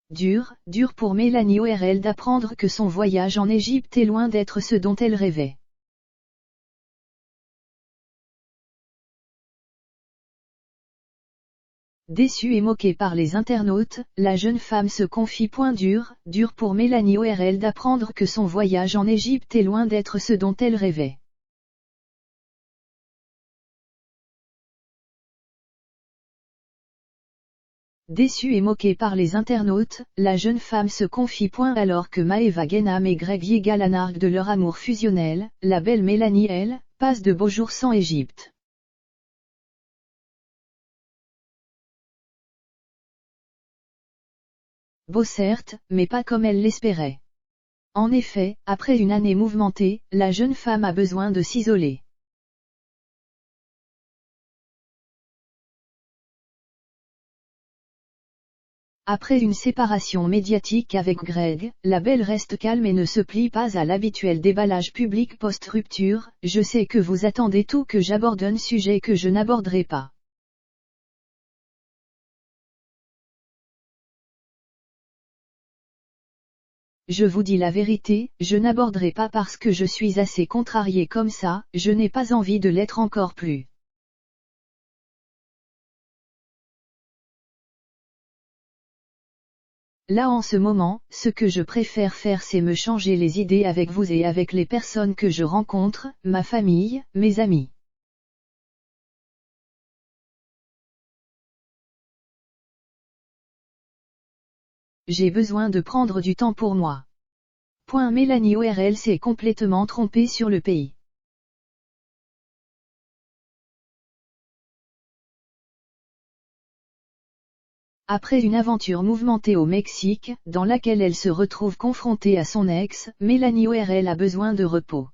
Dur pour Mélanie ORL d'apprendre que son voyage en Égypte est loin d'être ce dont elle rêvait. Déçue et moquée par les internautes, la jeune femme se confie. Dur pour Mélanie ORL d'apprendre que son voyage en Égypte est loin d'être ce dont elle rêvait. Déçue et moquée par les internautes, la jeune femme se confie. Alors que Maeva Genam et Greg Yigal narguent de leur amour fusionnel, la belle Mélanie, elle, passe de beaux jours sans Égypte. Beau certes, mais pas comme elle l'espérait. En effet, après une année mouvementée, la jeune femme a besoin de s'isoler. Après une séparation médiatique avec Greg, la belle reste calme et ne se plie pas à l'habituel déballage public post-rupture. Je sais que vous attendez tout que j'aborde un sujet que je n'aborderai pas. Je vous dis la vérité, je n'aborderai pas parce que je suis assez contrariée comme ça, je n'ai pas envie de l'être encore plus. Là en ce moment, ce que je préfère faire c'est me changer les idées avec vous et avec les personnes que je rencontre, ma famille, mes amis. J'ai besoin de prendre du temps pour moi. Mélanie ORL s'est complètement trompée sur le pays. Après une aventure mouvementée au Mexique, dans laquelle elle se retrouve confrontée à son ex, Mélanie ORL a besoin de repos.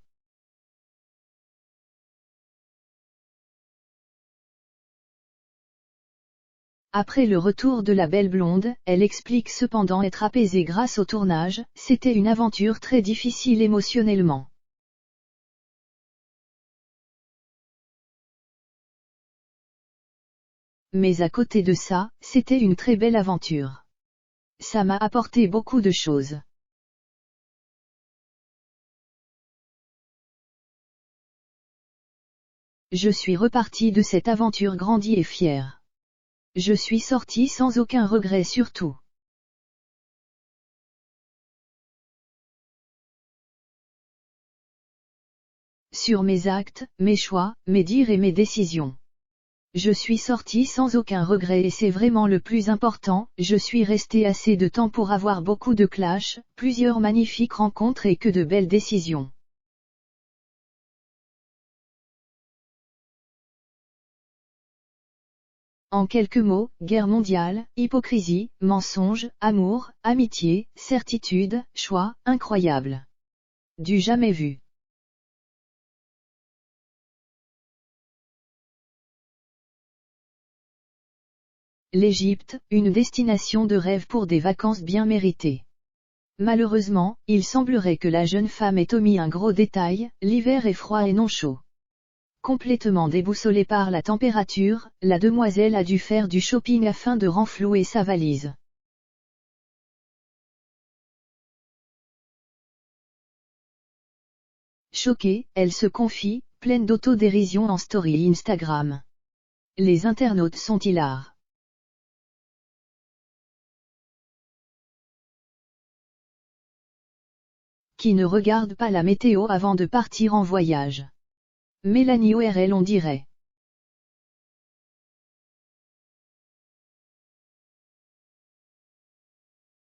Après le retour de la belle blonde, elle explique cependant être apaisée grâce au tournage. C'était une aventure très difficile émotionnellement. Mais à côté de ça, c'était une très belle aventure. Ça m'a apporté beaucoup de choses. Je suis repartie de cette aventure grandie et fière. Je suis sortie sans aucun regret surtout. Sur mes actes, mes choix, mes dires et mes décisions. Je suis sortie sans aucun regret et c'est vraiment le plus important. Je suis restée assez de temps pour avoir beaucoup de clashs, plusieurs magnifiques rencontres et que de belles décisions. En quelques mots, guerre mondiale, hypocrisie, mensonge, amour, amitié, certitude, choix, incroyable. Du jamais vu. L'Égypte, une destination de rêve pour des vacances bien méritées. Malheureusement, il semblerait que la jeune femme ait omis un gros détail, l'hiver est froid et non chaud. Complètement déboussolée par la température, la demoiselle a dû faire du shopping afin de renflouer sa valise. Choquée, elle se confie, pleine d'autodérision en story Instagram. Les internautes sont hilars. Qui ne regarde pas la météo avant de partir en voyage. Mélanie ORL on dirait.